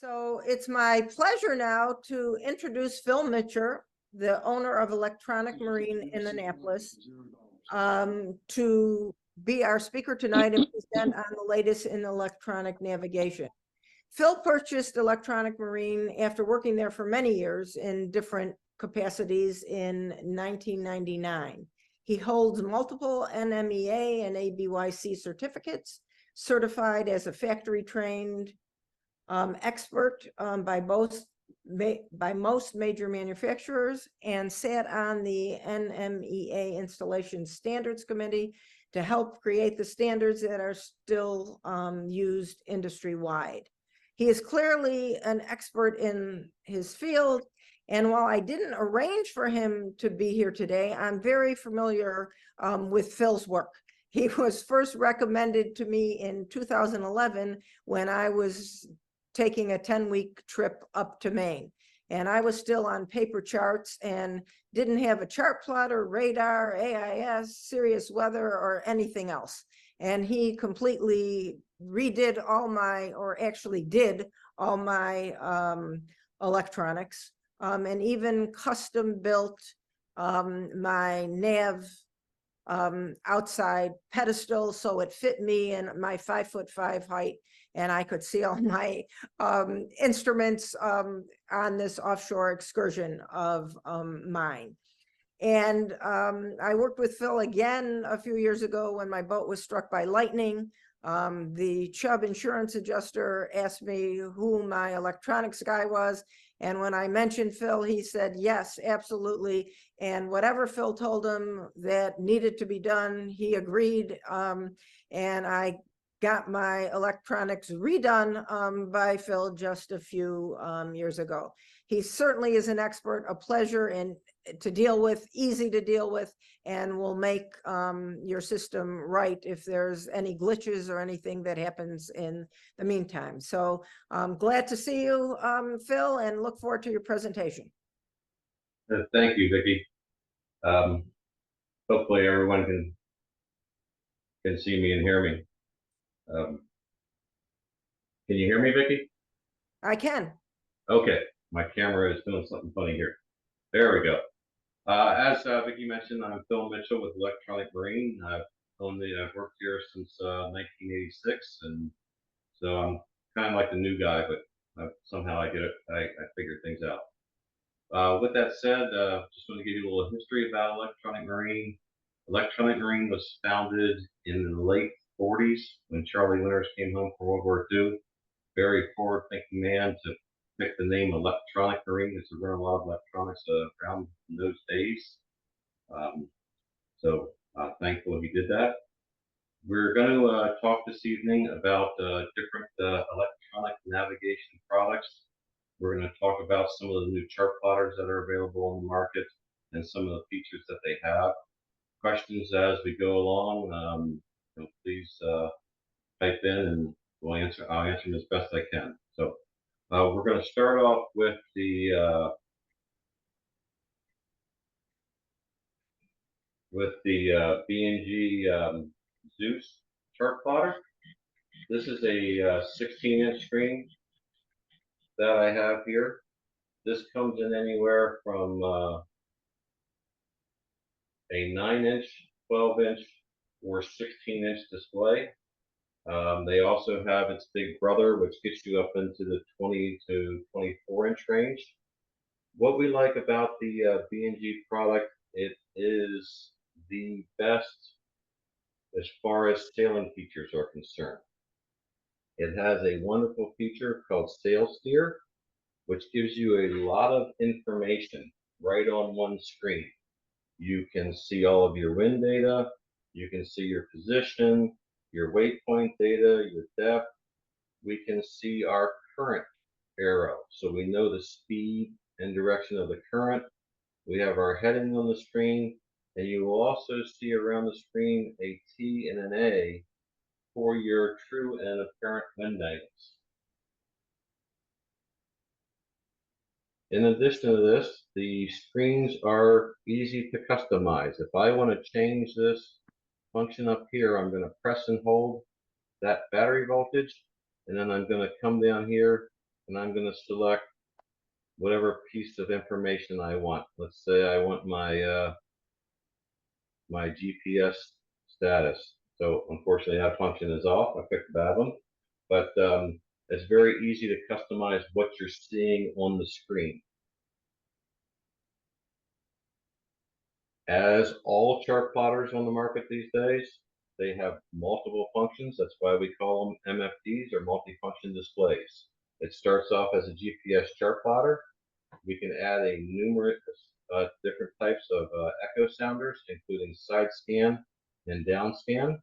So it's my pleasure now to introduce Phil Mitcher, the owner of Electronic Marine in Annapolis, to be our speaker tonight and present on the latest in electronic navigation. Phil purchased Electronic Marine after working there for many years in different capacities in 1999. He holds multiple NMEA and ABYC certificates, certified as a factory-trained expert by most major manufacturers, and sat on the NMEA Installation Standards Committee to help create the standards that are still used industry-wide. He is clearly an expert in his field, and while I didn't arrange for him to be here today, I'm very familiar with Phil's work. He was first recommended to me in 2011 when I was taking a 10-week trip up to Maine. And I was still on paper charts and didn't have a chart plotter, radar, AIS, serious weather, or anything else. And he completely redid all my, or actually did all my electronics, and even custom built my nav outside pedestal so it fit me and my 5'5" height, and I could see all my instruments on this offshore excursion of mine. And I worked with Phil again a few years ago when my boat was struck by lightning. The Chubb insurance adjuster asked me who my electronics guy was. And when I mentioned Phil, he said, yes, absolutely. And whatever Phil told him that needed to be done, he agreed. And I got my electronics redone by Phil just a few years ago. He certainly is an expert, a pleasure and to deal with, easy to deal with, and will make your system right if there's any glitches or anything that happens in the meantime. So I'm glad to see you, Phil, and look forward to your presentation. Thank you, Vicki. Hopefully everyone can see me and hear me. Can you hear me, Vicki? I can. Okay, my camera is doing something funny here. There we go. As Vicki mentioned, I'm Phil Mitchell with Electronic Marine. I've worked here since 1986, and so I'm kind of like the new guy, but somehow I figure things out. With that said, just want to give you a little history about Electronic Marine. Electronic Marine was founded in the late 40s when Charlie Winters came home from World War II. Very forward-thinking man to pick the name Electronic Marine, because there weren't a lot of electronics around in those days. So thankful he did that. We're going to talk this evening about different electronic navigation products. We're going to talk about some of the new chart plotters that are available on the market and some of the features that they have. Questions as we go along, please type in and I'll answer them as best I can. So we're going to start off with the B&G Zeus chart plotter. This is a 16-inch screen that I have here. This comes in anywhere from a 9-inch, 12-inch, or 16-inch display. They also have its big brother, which gets you up into the 20 to 24-inch range. What we like about the B&G product, it is the best as far as sailing features are concerned. It has a wonderful feature called Sail Steer, which gives you a lot of information right on one screen. You can see all of your wind data, you can see your position, your waypoint data, your depth. We can see our current arrow, so we know the speed and direction of the current. We have our heading on the screen, and you will also see around the screen a T and an A for your true and apparent wind angles. In addition to this, the screens are easy to customize. If I want to change this function up here, I'm going to press and hold that battery voltage, and then I'm going to come down here and I'm going to select whatever piece of information I want. Let's say I want my my GPS status. So unfortunately that function is off. I picked that one, but it's very easy to customize what you're seeing on the screen. As all chart plotters on the market these days, they have multiple functions. That's why we call them MFDs, or multifunction displays. It starts off as a GPS chart plotter. We can add a numerous different types of echo sounders, including side scan and down scan.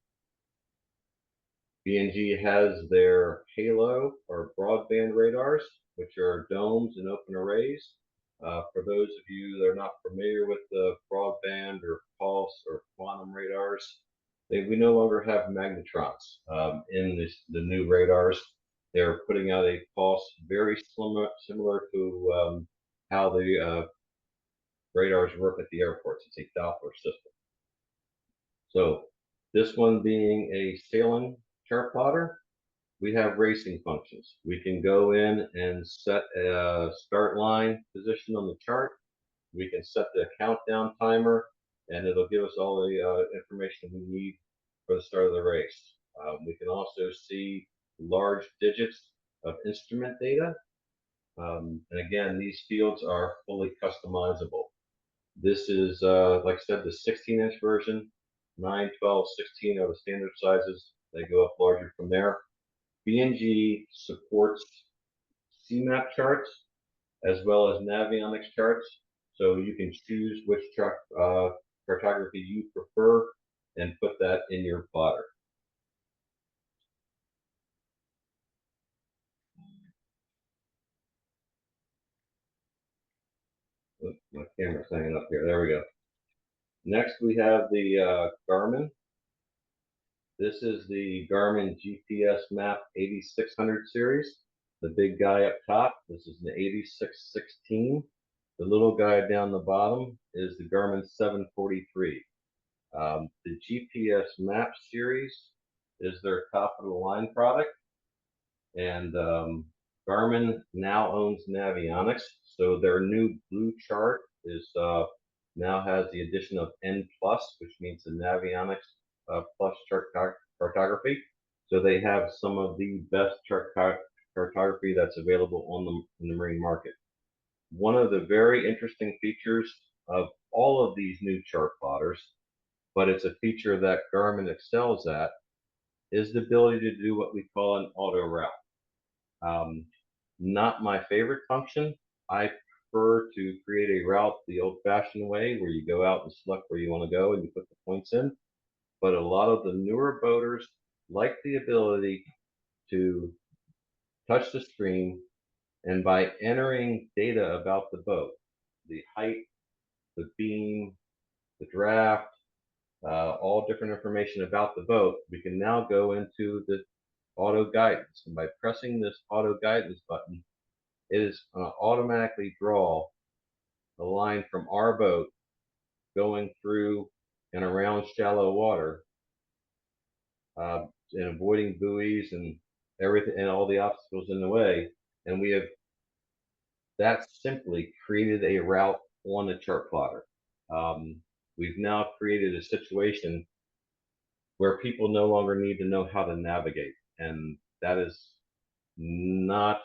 B&G has their Halo or broadband radars, which are domes and open arrays. For those of you that are not familiar with the broadband or pulse or quantum radars, we no longer have magnetrons in the new radars. They're putting out a pulse very similar to how the radars work at the airports. It's a Doppler system. So this one being a sailing chart plotter, we have racing functions. We can go in and set a start line position on the chart. We can set the countdown timer, and it'll give us all the information we need for the start of the race. We can also see large digits of instrument data. And again, these fields are fully customizable. This is, like I said, the 16-inch version. 9, 12, 16 are the standard sizes. They go up larger from there. B&G supports CMAP charts as well as Navionics charts, so you can choose which cartography you prefer and put that in your plotter. Oops, my camera's hanging up here. There we go. Next, we have the Garmin. This is the Garmin GPS Map 8600 series. The big guy up top, this is the 8616. The little guy down the bottom is the Garmin 743. The GPS Map series is their top of the line product, and Garmin now owns Navionics, so their new blue chart is now has the addition of N+, which means the Navionics Plus chart cartography. So they have some of the best chart cartography that's available in the marine market. One of the very interesting features of all of these new chart plotters, but it's a feature that Garmin excels at, is the ability to do what we call an auto route. Not my favorite function. I prefer to create a route the old-fashioned way, where you go out and select where you want to go and you put the points in. But a lot of the newer boaters like the ability to touch the screen, and by entering data about the boat, the height, the beam, the draft, all different information about the boat, we can now go into the auto guidance. And by pressing this auto guidance button, it is going to automatically draw a line from our boat going through and around shallow water, and avoiding buoys and everything and all the obstacles in the way. And we have that simply created a route on the chart plotter. We've now created a situation where people no longer need to know how to navigate, and that is not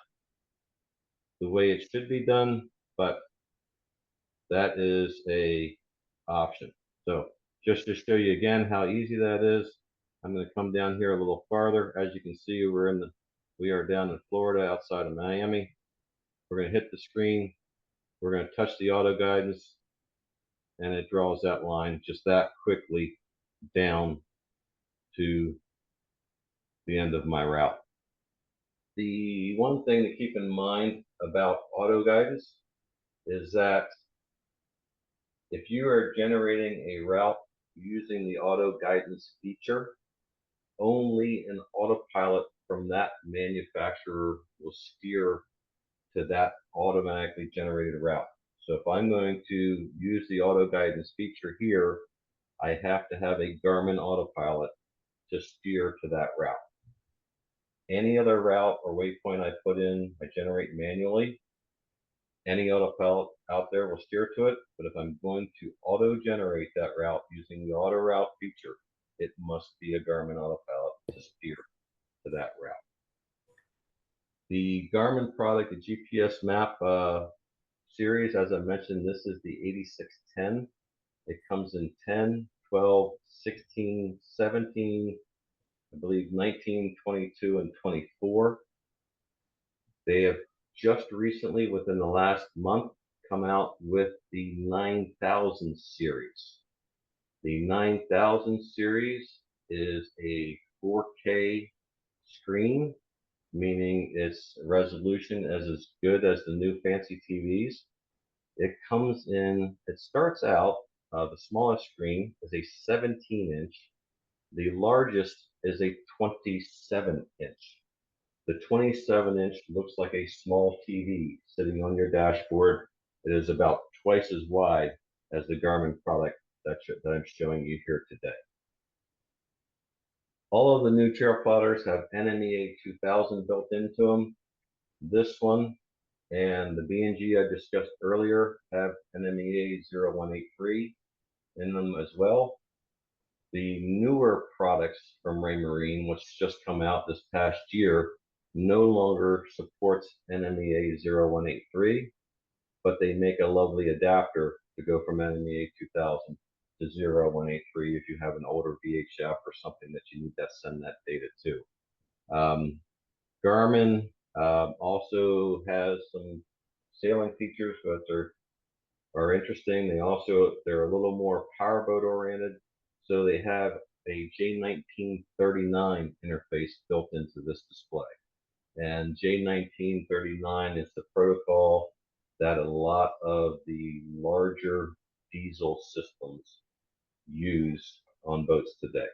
the way it should be done, but that is a option. So just to show you again how easy that is, I'm going to come down here a little farther. As you can see, we are down in Florida, outside of Miami. We're going to hit the screen. We're going to touch the auto guidance, and it draws that line just that quickly down to the end of my route. The one thing to keep in mind about auto guidance is that if you are generating a route using the auto guidance feature, only an autopilot from that manufacturer will steer to that automatically generated route. So if I'm going to use the auto guidance feature here, I have to have a Garmin autopilot to steer to that route. Any other route or waypoint I put in, I generate manually. Any autopilot out there will steer to it, but if I'm going to auto-generate that route using the auto route feature, it must be a Garmin autopilot to steer to that route. The Garmin product, the GPS map series, as I mentioned, this is the 8610. It comes in 10, 12, 16, 17, I believe 19, 22, and 24. They have just recently, within the last month, come out with the 9000 series. The 9000 series is a 4K screen, meaning its resolution is as good as the new fancy TVs. It comes in, it starts out, the smallest screen is a 17-inch. The largest is a 27-inch. The 27-inch looks like a small TV sitting on your dashboard. It is about twice as wide as the Garmin product that I'm showing you here today. All of the new trail plotters have NMEA 2000 built into them. This one and the B&G I discussed earlier have NMEA 0183 in them as well. The newer products from Raymarine, which just come out this past year, no longer supports NMEA 0183, but they make a lovely adapter to go from NMEA 2000 to 0183 if you have an older VHF or something that you need to send that data to. Garmin also has some sailing features that are interesting. They're a little more powerboat oriented, so they have a J1939 interface built into this display. And J1939 is the protocol that a lot of the larger diesel systems use on boats today.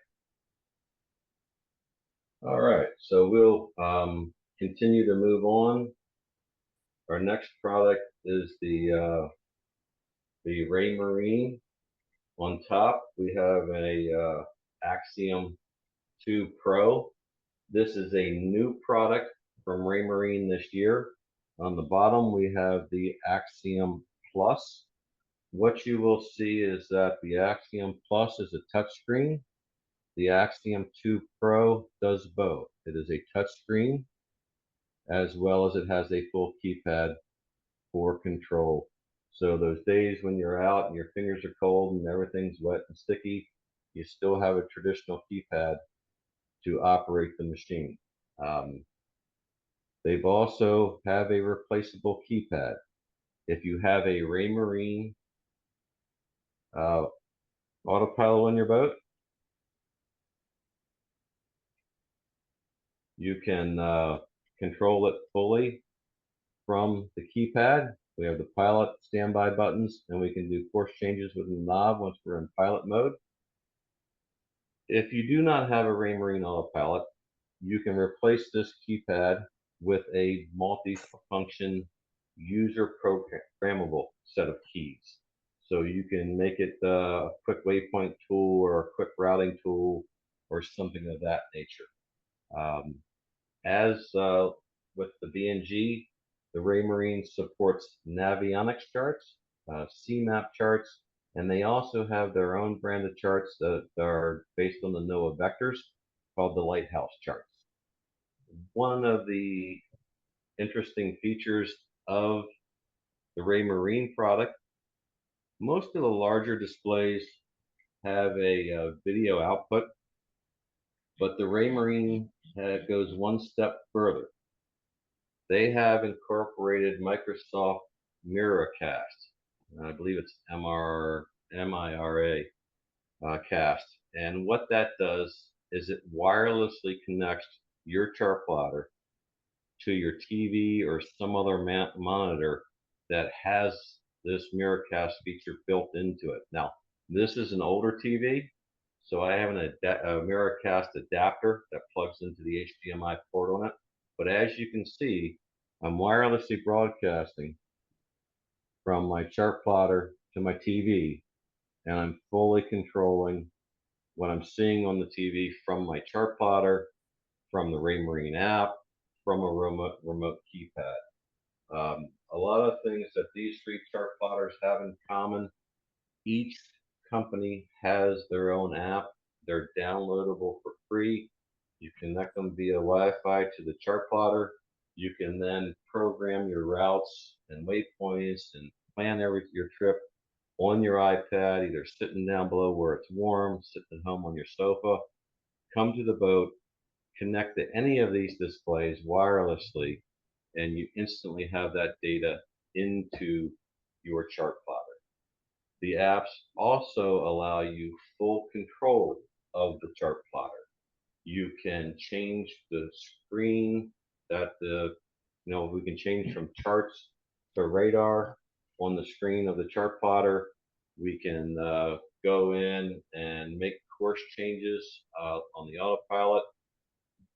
All right, so we'll continue to move on. Our next product is the Raymarine. On top, we have a Axiom 2 Pro. This is a new product from Raymarine this year. On the bottom, we have the Axiom Plus. What you will see is that the Axiom Plus is a touchscreen. The Axiom 2 Pro does both. It is a touchscreen, as well as it has a full keypad for control. So those days when you're out and your fingers are cold and everything's wet and sticky, you still have a traditional keypad to operate the machine. They've also have a replaceable keypad. If you have a Raymarine autopilot on your boat, you can control it fully from the keypad. We have the pilot standby buttons, and we can do course changes with the knob once we're in pilot mode. If you do not have a Raymarine autopilot, you can replace this keypad with a multi-function user programmable set of keys. So you can make it a quick waypoint tool or a quick routing tool or something of that nature. As with the B&G, the Raymarine supports Navionics charts, CMAP charts, and they also have their own branded charts that are based on the NOAA vectors called the Lighthouse charts. One of the interesting features of the Raymarine product, most of the larger displays have a video output, but the Raymarine goes one step further. They have incorporated Microsoft Miracast. I believe it's MIRA cast. And what that does is it wirelessly connects your chart plotter to your TV or some other monitor that has this Miracast feature built into it. Now, this is an older TV, so I have a Miracast adapter that plugs into the HDMI port on it. But as you can see, I'm wirelessly broadcasting from my chart plotter to my TV, and I'm fully controlling what I'm seeing on the TV from my chart plotter, from the Raymarine app, from a remote keypad. A lot of things that these three chart plotters have in common. Each company has their own app. They're downloadable for free. You connect them via Wi-Fi to the chart plotter. You can then program your routes and waypoints and plan your trip on your iPad, either sitting down below where it's warm, sitting at home on your sofa. Come to the boat, connect to any of these displays wirelessly, and you instantly have that data into your chart plotter. The apps also allow you full control of the chart plotter. You can change the screen that we can change from charts to radar on the screen of the chart plotter. We can go in and make course changes on the autopilot.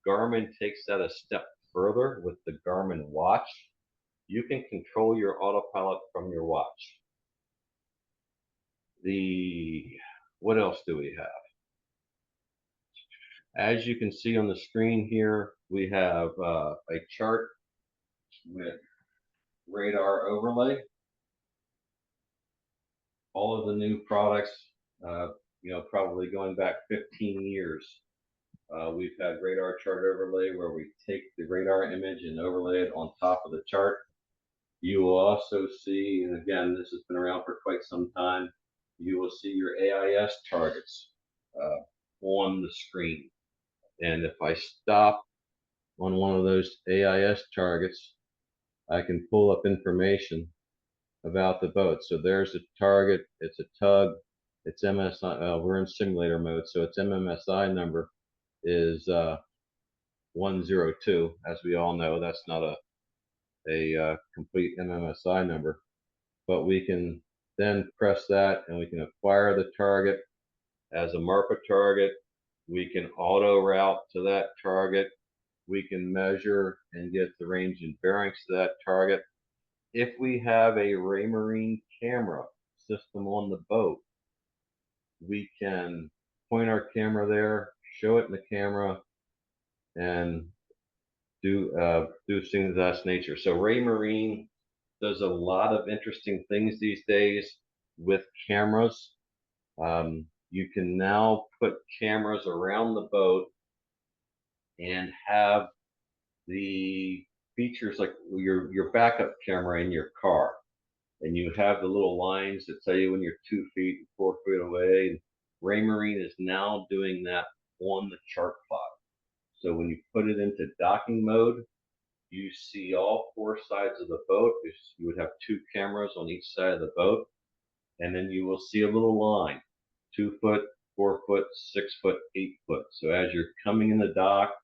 Garmin takes that a step further with the Garmin watch. You can control your autopilot from your watch. What else do we have? As you can see on the screen here, we have a chart with radar overlay. All of the new products, probably going back 15 years, we've had radar chart overlay where we take the radar image and overlay it on top of the chart. You will also see, and again, this has been around for quite some time, you will see your AIS targets on the screen. And if I stop on one of those AIS targets, I can pull up information about the boat. So there's a target, it's a tug, it's MSI, we're in simulator mode, so its MMSI number is 102. As we all know, that's not a complete MMSI number, but we can then press that and we can acquire the target as a MARPA target. We can auto route to that target. We can measure and get the range and bearings to that target. If we have a Raymarine camera system on the boat, we can point our camera there, show it in the camera, and do things of that nature. So Raymarine does a lot of interesting things these days with cameras. You can now put cameras around the boat and have the features like your backup camera in your car, and you have the little lines that tell you when you're 2 feet, 4 feet away. Raymarine is now doing that on the chart plotter. So when you put it into docking mode, you see all 4 sides of the boat. You would have 2 cameras on each side of the boat, and then you will see a little line, 2 foot, 4 foot, 6 foot, 8 foot. So as you're coming in the dock,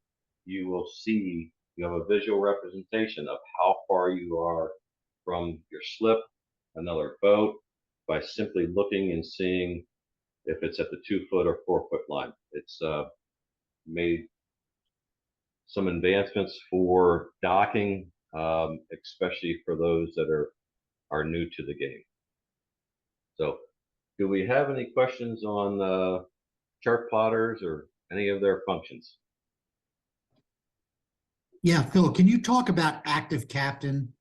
you will see, you have a visual representation of how far you are from your slip, another boat, by simply looking and seeing if it's at the 2 foot or 4 foot line. It's made some advancements for docking, especially for those that are new to the game. So, do we have any questions on chart plotters or any of their functions? Yeah, Phil, can you talk about Active Captain,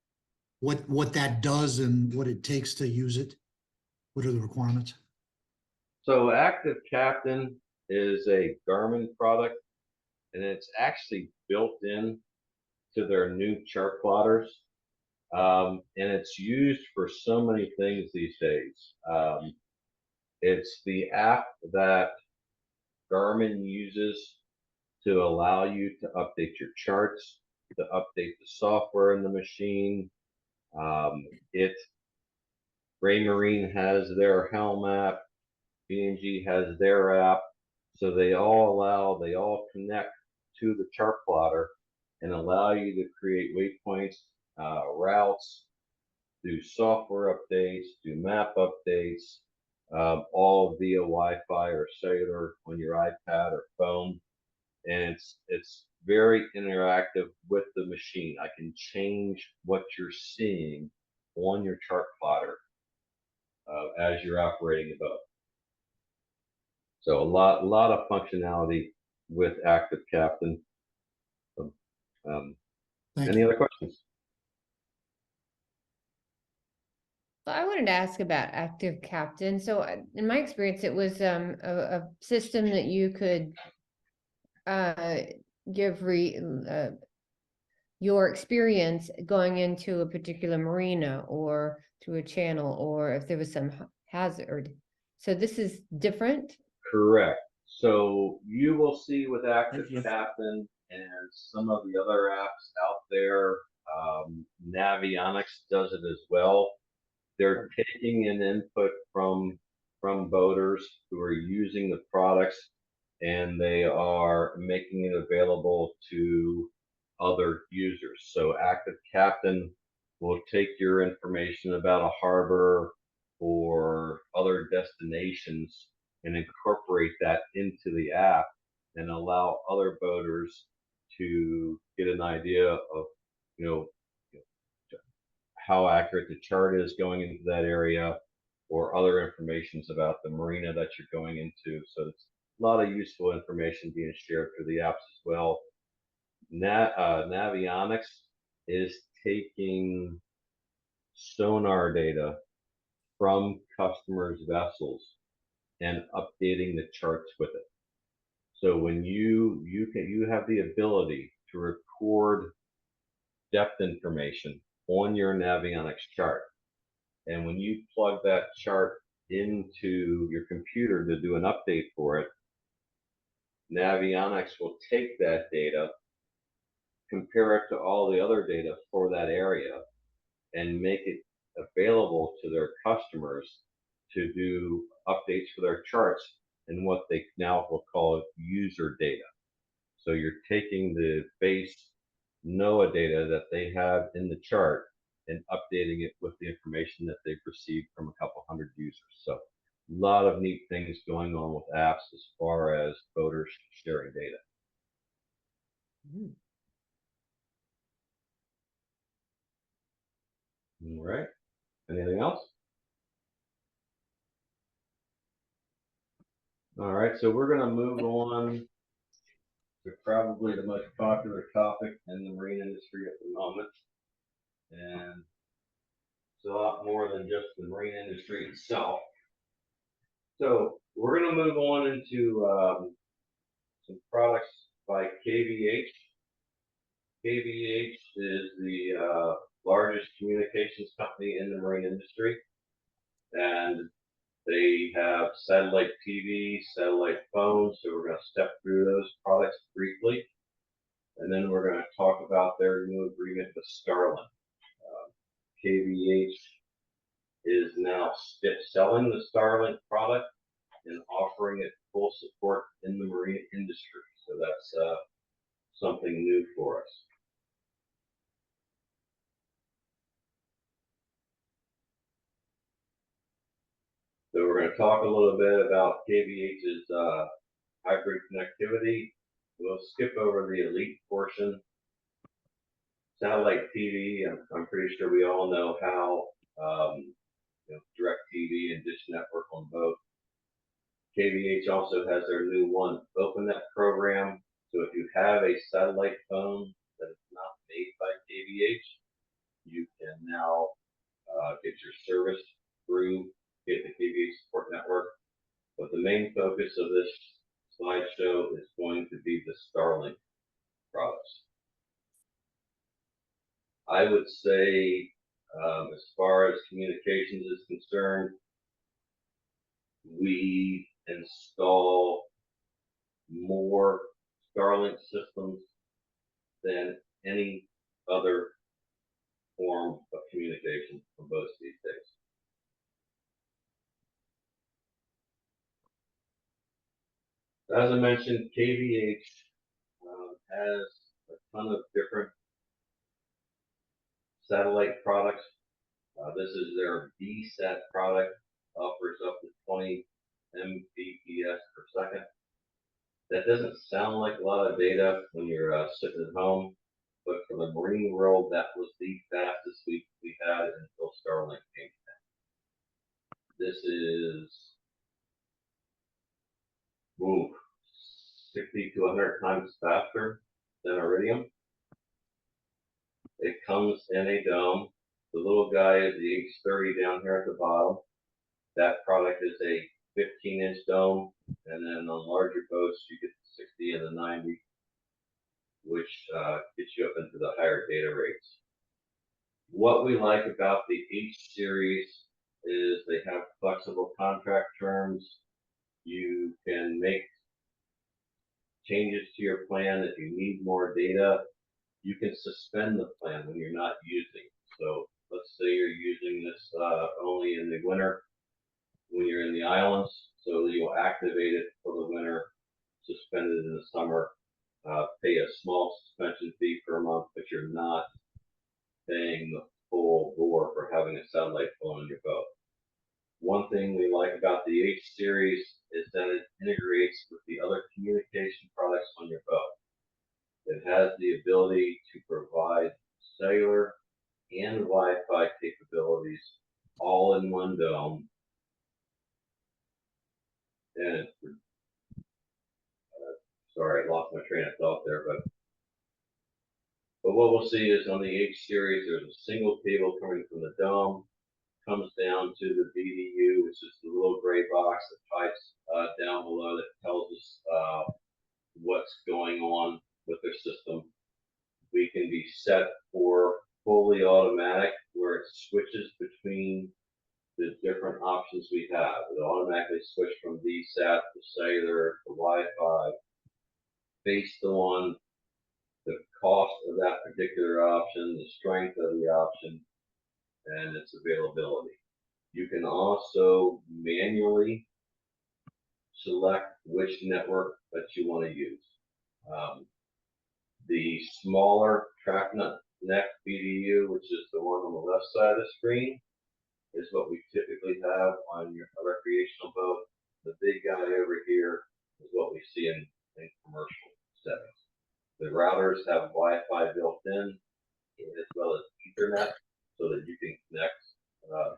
what that does and what it takes to use it? What are the requirements? So Active Captain is a Garmin product, and it's actually built in to their new chart plotters. And it's used for so many things these days. It's the app that Garmin uses to allow you to update your charts, to update the software in the machine. Raymarine has their Helm app, B&G has their app, so they all connect to the chart plotter and allow you to create waypoints, routes, do software updates, do map updates, all via Wi-Fi or cellular on your iPad or phone. And it's very interactive with the machine. I can change what you're seeing on your chart plotter as you're operating the boat. So a lot of functionality with Active Captain. Thank Any you. other questions? Well, I wanted to ask about Active Captain. So in my experience, it was a system that you could give your experience going into a particular marina or to a channel, or if there was some hazard. So this is different. Correct. So you will see with Active Thank you. Captain and some of the other apps out there, Navionics does it as well. They're taking an input from boaters who are using the products, and they are making it available to other users. So Active Captain will take your information about a harbor or other destinations and incorporate that into the app and allow other boaters to get an idea of, you know, how accurate the chart is going into that area or other informations about the marina that you're going into. So it's a lot of useful information being shared through the apps as well. Navionics is taking sonar data from customers' vessels and updating the charts with it. So when you have the ability to record depth information on your Navionics chart, and when you plug that chart into your computer to do an update for it, Navionics will take that data, compare it to all the other data for that area, and make it available to their customers to do updates for their charts and what they now will call user data. So you're taking the base NOAA data that they have in the chart and updating it with the information that they've received from a couple hundred users. So a lot of neat things going on with apps as far as boaters sharing data. All right. Anything else? All right, so we're going to move on to probably the most popular topic in the marine industry at the moment. And it's a lot more than just the marine industry itself. So we're going to move on into some products by KVH. KVH is the largest communications company in the marine industry. And they have satellite TV, satellite phones, so we're going to step through those products briefly. And then we're going to talk about their new agreement with Starlink. KVH is now selling the Starlink product and offering it full support in the marine industry. So that's something new for us. So we're going to talk a little bit about KVH's hybrid connectivity. We'll skip over the elite portion. Satellite TV, I'm pretty sure we all know how DirecTV and Dish Network on both. KVH also has their new One OpenNet program. So if you have a satellite phone that is not made by KVH, you can now get your service through the KVH support network. But the main focus of this slideshow is going to be the Starlink products. I would say, as far as communications is concerned, we install more Starlink systems than any other form of communication from both these days. As I mentioned, KVH has a ton of different satellite products. This is their VSAT product, offers up to 20 Mbps per second. That doesn't sound like a lot of data when you're sitting at home, but for the marine world, that was the fastest we had until Starlink came in. This is 60 to 100 times faster than Iridium. It comes in a dome. The little guy is the H30 down here at the bottom. That product is a 15-inch dome, and then on larger boats you get the 60 and the 90, which gets you up into the higher data rates. What we like about the H series is they have flexible contract terms. You can make changes to your plan if you need more data. You can suspend the plan when you're not using. So let's say you're using this only in the winter when you're in the islands, so you'll activate it for the winter, suspend it in the summer, pay a small suspension fee per month, but you're not paying the full bore for having a satellite phone on your boat. One thing we like about the H series is that it integrates with the other communication products on your boat. It has the ability to provide cellular and Wi-Fi capabilities all in one dome. And sorry, I lost my train of thought there, but what we'll see is on the H series, there's a single cable coming from the dome, comes down to the BDU, which is the little gray box that pipes down below that tells us what's going on with their system. We can be set for fully automatic, where it switches between the different options we have. It automatically switch from VSAT to cellular to Wi-Fi based on the cost of that particular option, the strength of the option, and its availability. You can also manually select which network that you want to use. The smaller track neck BDU, which is the one on the left side of the screen, is what we typically have on your recreational boat. The big guy over here is what we see in commercial settings. The routers have Wi-Fi built in, as well as Ethernet, so that you can connect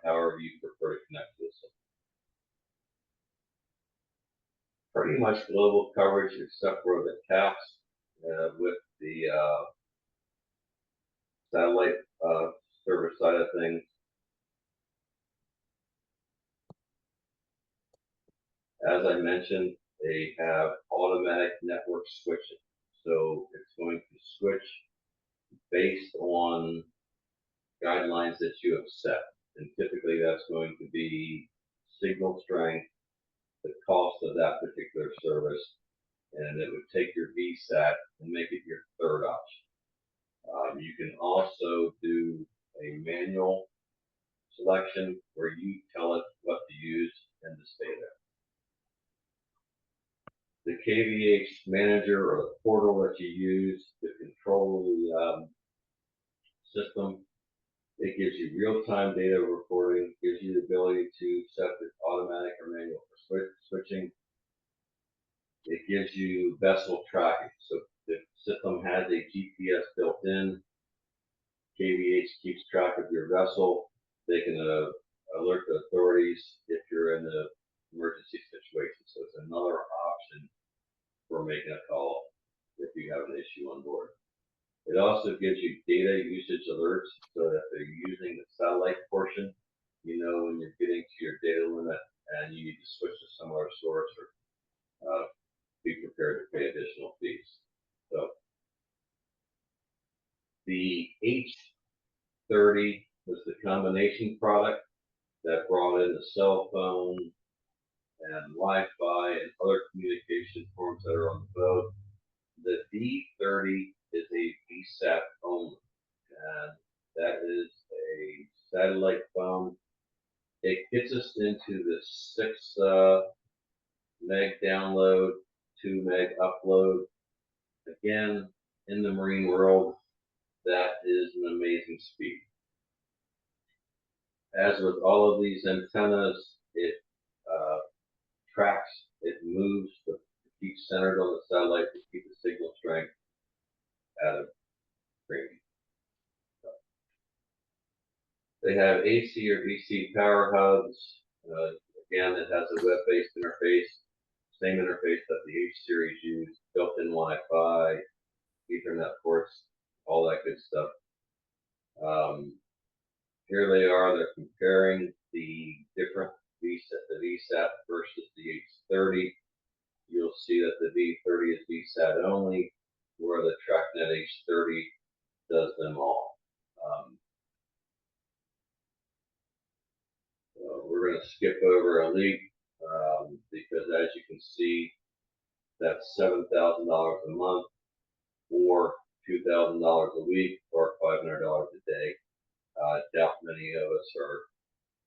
however you prefer to connect to the system. Pretty much global coverage except for the caps with the satellite service side of things. As I mentioned, they have automatic network switching. So it's going to switch based on guidelines that you have set. And typically that's going to be signal strength, the cost of that particular service, and it would take your VSAT and make it your third option. You can also do a manual selection where you tell it what to use and to stay there. The KVH manager or the portal that you use to control the system, it gives you real-time data recording, gives you the ability to set the automatic or manual for switching. It gives you vessel tracking. So the system has a GPS built in. KVH keeps track of your vessel. They can alert the authorities if you're in an emergency situation. So it's another option for making a call if you have an issue on board. It also gives you data usage alerts, so that if they're using the satellite portion, you know when you're getting to your data limit and you need to switch to some other source or be prepared to pay additional fees. So the H30 was the combination product that brought in the cell phone and Wi-Fi and other communication forms that are on the boat. The D30 is a VSAT only, and that is a satellite phone. It gets us into the 6 meg download, 2 meg upload. Again, in the marine world, that is an amazing speed. As with all of these antennas, it tracks, it moves to keep centered on the satellite to keep the signal strength at a premium. They have AC or DC power hubs. Again, it has a web-based interface, same interface that the H series used, built-in Wi-Fi, Ethernet ports, all that good stuff. Here they are, they're comparing the different VSAT, the VSAT versus the H30. You'll see that the V30 is VSAT only, where the TrackNet H30 does them all. We're going to skip over a leak because, as you can see, that's $7,000 a month, or $2,000 a week, or $500 a day. Doubt many of us are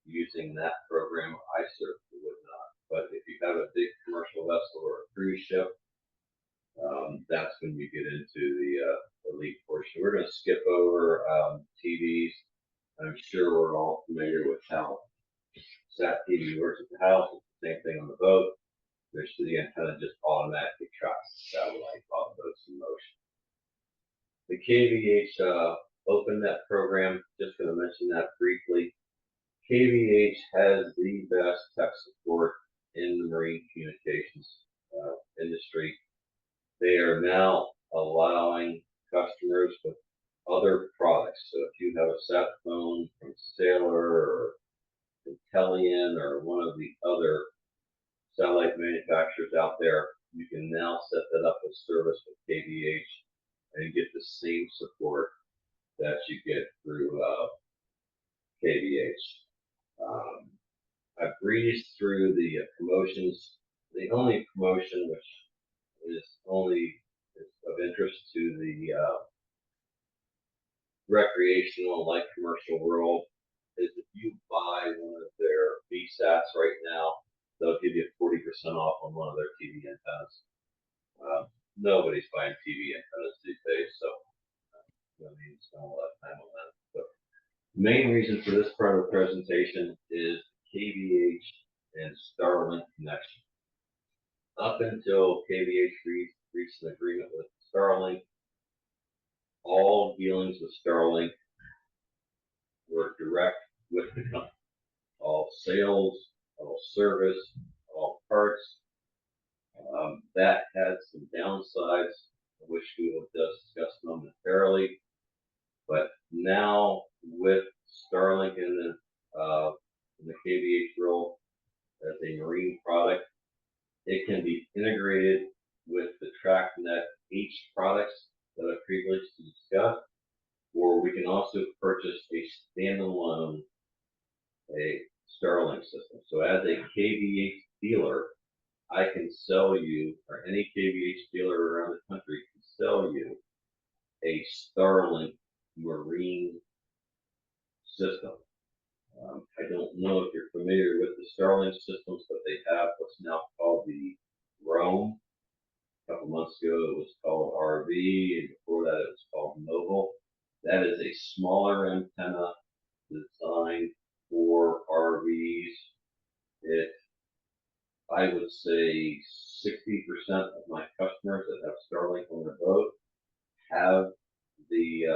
using that program. I certainly would not. But if you have a big commercial vessel or a cruise ship, that's when you get into the leak portion. We're going to skip over TVs. I'm sure we're all familiar with how SAT TV works at the house. It's the same thing on the boat. The antenna just automatically tracks the satellite while the boat's in motion. The KVH OpenNet program, just going to mention that briefly. KVH has the best tech support in the marine communications industry. They are now allowing customers with other products. So if you have a sat phone from Sailor or Intellian or one of the other satellite manufacturers out there, you can now set that up with service with KVH and get the same support that you get through KVH. I breezed through the promotions. The only promotion which is only of interest to the recreational light commercial world is if you buy one of their VSATs right now, they'll give you 40% off on one of their TV antennas. Nobody's buying TV antennas these days, so I mean, spend a lot of time on that. But the main reason for this part of the presentation is KVH and Starlink connection. Up until KVH reached an agreement with Starlink, all dealings with Starlink were direct with the company. All sales, all service, all parts. That had some downsides, which we will discuss momentarily. But now with Starlink in the KVH role as a marine product, it can be integrated with the TrackNet H products that I previously discussed, or we can also purchase a standalone Starlink system. So as a KVH dealer, I can sell you, or any KVH dealer around the country can sell you a Starlink marine system. I don't know if you're familiar with the Starlink systems, but they have what's now called the Roam. A couple months ago, it was called RV, and before that, it was called Mobile. That is a smaller antenna designed for RVs. I would say 60% of my customers that have Starlink on their boat have the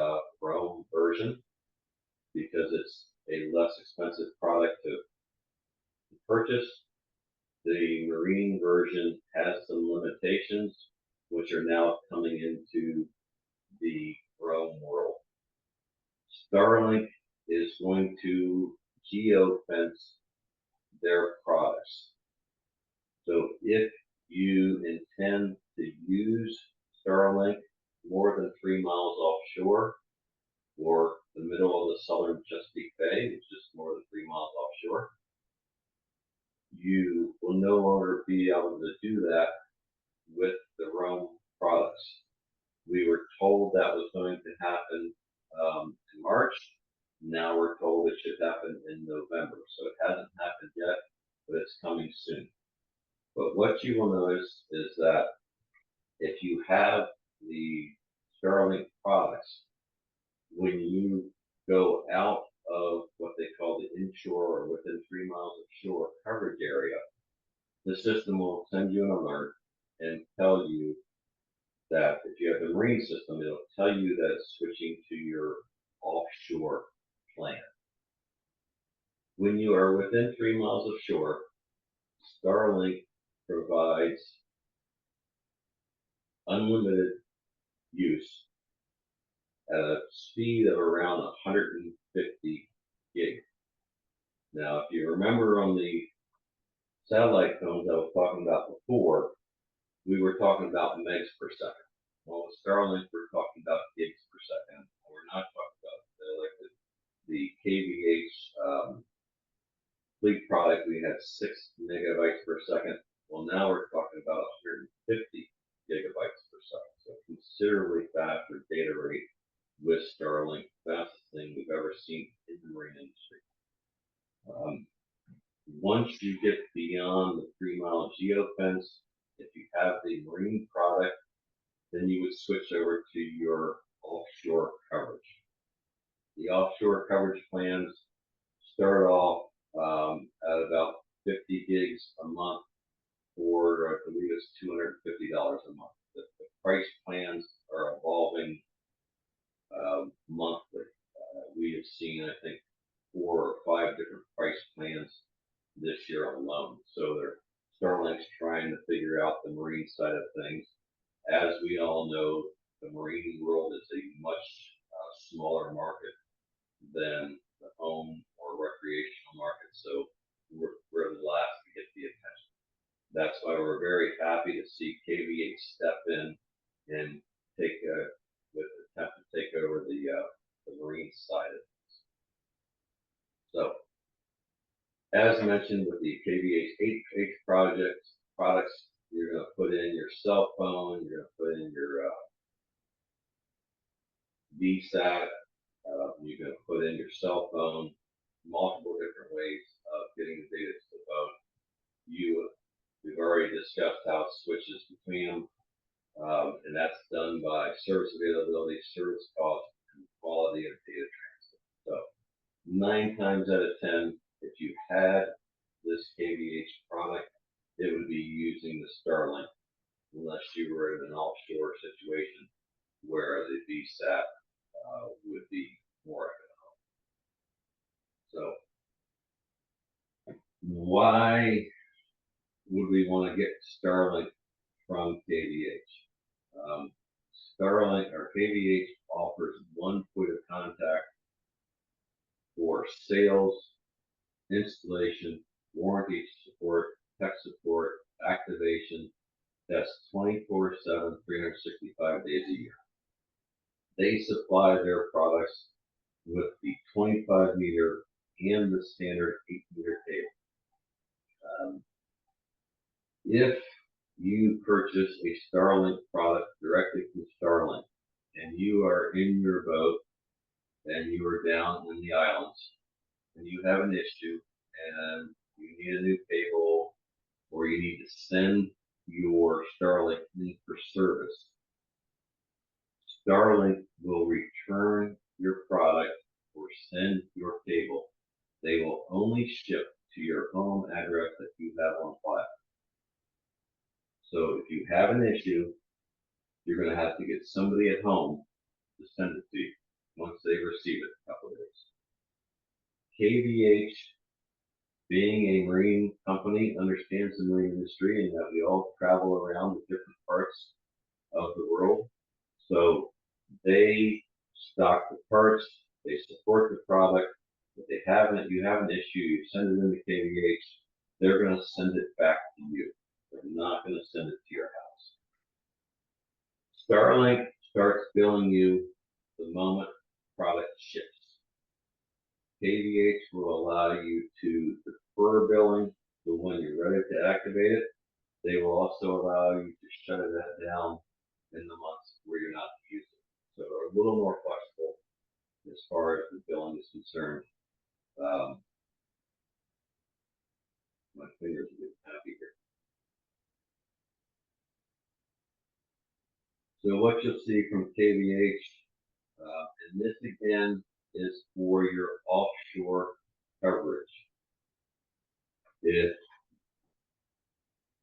Roam version because it's a less expensive product to purchase. The marine version has some limitations, which are now coming into the Roam world. Starlink is going to geofence their products. So if you intend to use Starlink more than 3 miles offshore, or the middle of the southern Chesapeake Bay, which is more than 3 miles offshore, you will no longer be able to do that with the Roam products. We were told that was going to happen in March. Now we're told it should happen in November. So it hasn't happened yet, but it's coming soon. But what you will notice is that if you have the Starlink products, when you go out of what they call the inshore or within 3 miles of shore coverage area, the system will send you an alert and tell you that if you have the marine system, it'll tell you that it's switching to your offshore plan. When you are within 3 miles of shore, Starlink provides unlimited use at a speed of around 150 gig. Now, if you remember on the satellite phones I was talking about before, we were talking about megs per second. Well, with Starlink, we're talking about gigs per second. We're not talking about like the KVH fleet product. We had 6 megabytes per second. Well, now we're talking about 150 gigabytes per second. So considerably faster data rate with Starlink, fastest thing we've ever seen in the marine industry. Once you get beyond the 3-mile geofence, if you have the marine product, then you would switch over to your offshore coverage. The offshore coverage plans start off at about 50 gigs a month, or I believe it's $250 a month. The price plans are evolving monthly. We have seen, I think, 4 or 5 different price plans this year alone. So Starlink's trying to figure out the marine side of things. As we all know, the marine world is a much smaller market than the home or recreational market. So we're the last to get the attention. That's why we're very happy to see KVH step in and attempt to take over the marine side of things. So, as mentioned with the KVH H products, you're going to put in your cell phone, you're going to put in your VSAT, you're going to put in your cell phone, multiple different ways of getting the data to the phone. We've already discussed how it switches between them, and that's done by service availability, service cost, and quality of data transfer. So 9 times out of 10, if you had this KVH product, it would be using the Starlink, unless you were in an offshore situation where the VSAT would be more economical. So, why would we want to get Starlink from KVH? Starlink or KVH offers one point of contact for sales, installation, warranty support, tech support, activation. That's 24/7, 365 days a year. They supply their products with the 25-meter and the standard 8-meter cable. If you purchase a Starlink product directly from Starlink and you are in your boat and you are down in the islands and you have an issue and you need a new cable or you need to send your Starlink in for service, Starlink will return your product or send your cable. They will only ship to your home address that you have on file. So if you have an issue, you're going to have to get somebody at home to send it to you once they receive it a couple of days. KVH, being a marine company, understands the marine industry and that we all travel around the different parts of the world. So they stock the parts, they support the product. If you have an issue, you send it into KVH, they're going to send it back to you. They're not going to send it to your house. Starlink starts billing you the moment product ships. KVH will allow you to defer billing to when you're ready to activate it. They will also allow you to shut it down in the months where you're not using it. So they're a little more flexible as far as the billing is concerned. My fingers are getting happy here. So what you'll see from KVH, and this again is for your offshore coverage. If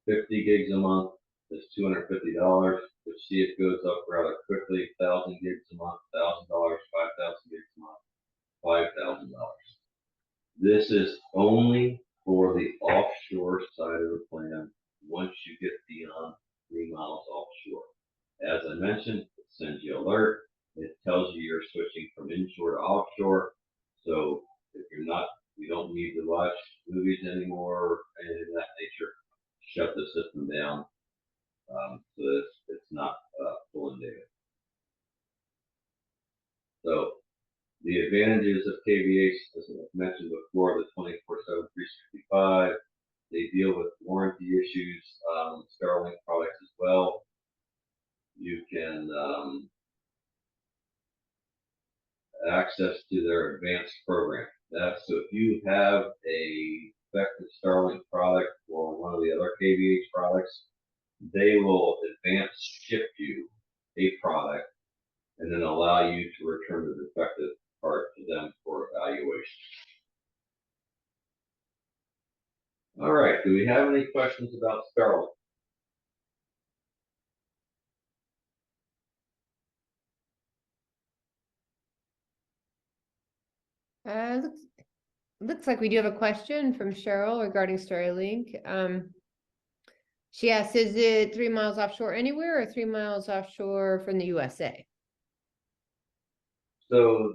50 gigs a month is $250, you'll see it goes up rather quickly. 1,000 gigs a month, $1,000, 5,000 gigs a month, $5,000. This is only for the offshore side of the plan once you get beyond 3 miles offshore. As I mentioned, it sends you an alert. It tells tells you you're switching from inshore to offshore. So if you don't need to watch movies anymore or anything of that nature, shut the system down. So that it's not pulling data. So the advantages of KVH, as I mentioned before, the 24/7, 365. They deal with warranty issues, Starlink products as well. You can access to their advanced program. That's so if you have a effective Starlink product or one of the other KVH products, they will advance ship you a product and then allow you to return the defective part to them for evaluation. All right, do we have any questions about Starlink? Looks like we do have a question from Cheryl regarding Starlink. She asks, is it 3 miles offshore anywhere or 3 miles offshore from the USA? So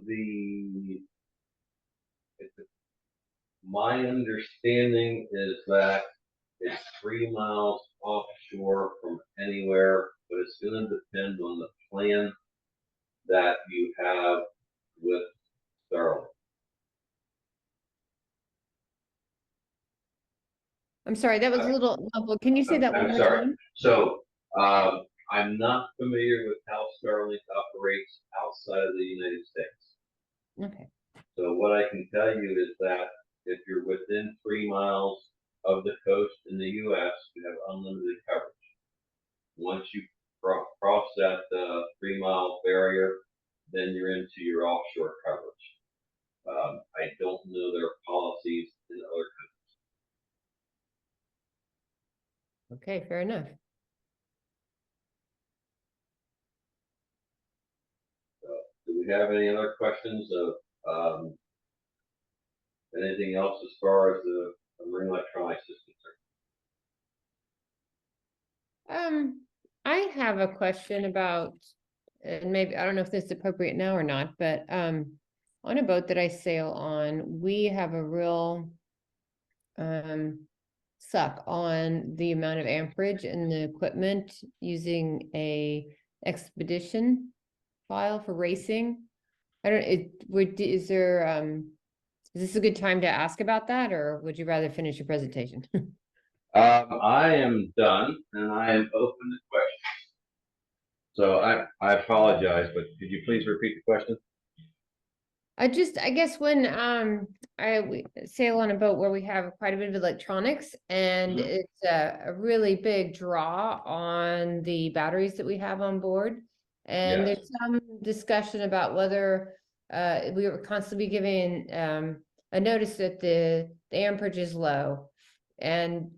my understanding is that it's 3 miles offshore from anywhere, but it's going to depend on the plan that you have with Starlink. I'm sorry, that was a little muffled. Can you say that one I'm more sorry. time? So I'm not familiar with how Starlink operates outside of the United States. Okay. So what I can tell you is that if you're within 3 miles of the coast in the U.S., you have unlimited coverage. Once you cross that 3 mile barrier, then you're into your offshore coverage. I don't know their policies in other countries. Okay, fair enough. Do we have any other questions of anything else as far as the marine electronics is concerned? I have a question about, and maybe, I don't know if this is appropriate now or not, but on a boat that I sail on, we have a real suck on the amount of amperage in the equipment using a expedition file for racing. Is this a good time to ask about that, or would you rather finish your presentation? I am done and I am open to questions. So I apologize, but could you please repeat the question? I guess when we sail on a boat where we have quite a bit of electronics and Mhm. it's a really big draw on the batteries that we have on board. And Yes. there's some discussion about whether we were constantly giving a notice that the amperage is low, and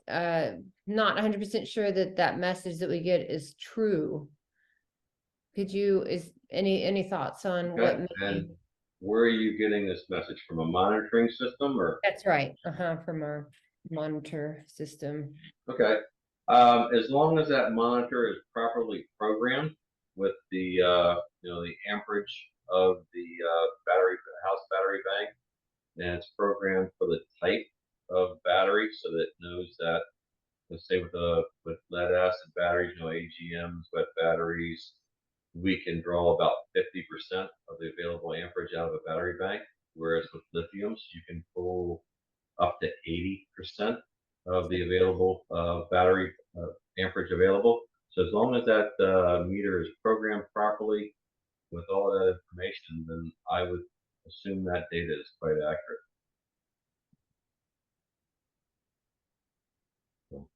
not 100% sure that that message that we get is true. Is any thoughts on what Okay. maybe? And where are you getting this message from? A monitoring system or? That's right, from our monitor system. Okay. As long as that monitor is properly programmed with the the amperage of the house battery bank, and it's programmed for the type of battery, so that it knows that, let's say with lead acid batteries, AGMs, wet batteries, we can draw about 50% of the available amperage out of a battery bank, whereas with lithiums, you can pull up to 80% of the available battery amperage available. So as long as that meter is programmed properly with all of that information, then I would assume that data is quite accurate. So,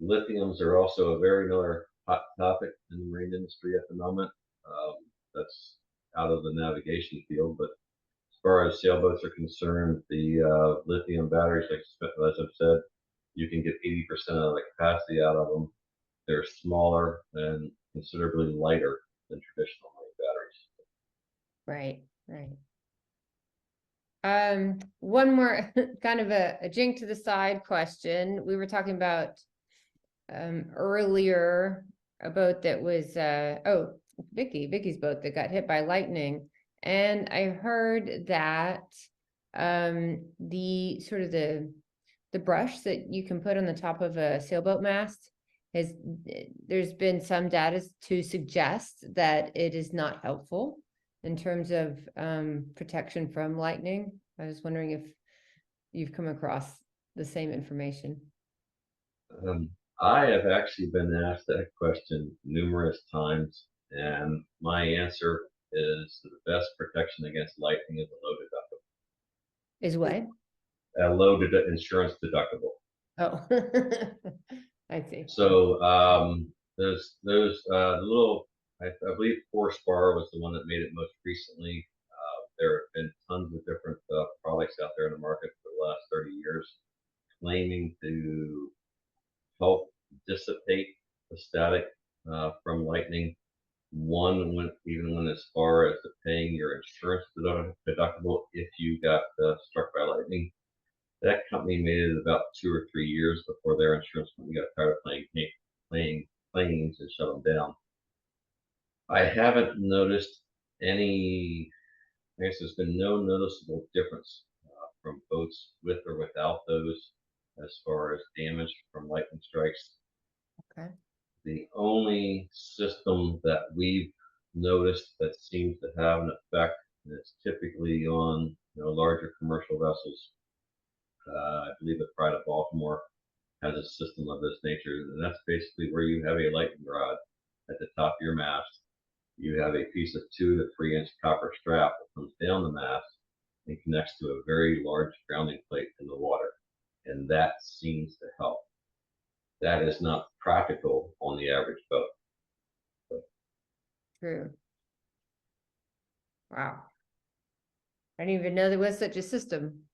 lithiums are also a very another hot topic in the marine industry at the moment. That's out of the navigation field, but as far as sailboats are concerned, the lithium batteries, as I've said, you can get 80% of the capacity out of them. They're smaller and considerably lighter than traditional marine batteries. Right. One more kind of a jink to the side question. We were talking about earlier a boat that was Vicky's boat that got hit by lightning. And I heard that the sort of the brush that you can put on the top of a sailboat mast has, there's been some data to suggest that it is not helpful in terms of protection from lightning. I was wondering if you've come across the same information. I have actually been asked that question numerous times, and my answer is the best protection against lightning is a low deductible. Is what? A low insurance deductible. Oh, I see. So those little, I believe Force Bar was the one that made it most recently. There have been tons of different products out there in the market for the last 30 years claiming to help dissipate the static from lightning. One went as far as paying your insurance deductible if you got struck by lightning. That company made it about 2 or 3 years before their insurance company got tired of playing claims and shut them down. I haven't noticed any. I guess there's been no noticeable difference from boats with or without those as far as damage from lightning strikes. Okay. The only system that we've noticed that seems to have an effect, and it's typically on larger commercial vessels. I believe the Pride of Baltimore has a system of this nature, and that's basically where you have a lightning rod at the top of your mast. You have a piece of 2 to 3 inch copper strap that comes down the mast and connects to a very large grounding plate in the water, and that seems to help. That is not practical on the average boat. True. Wow. I didn't even know there was such a system.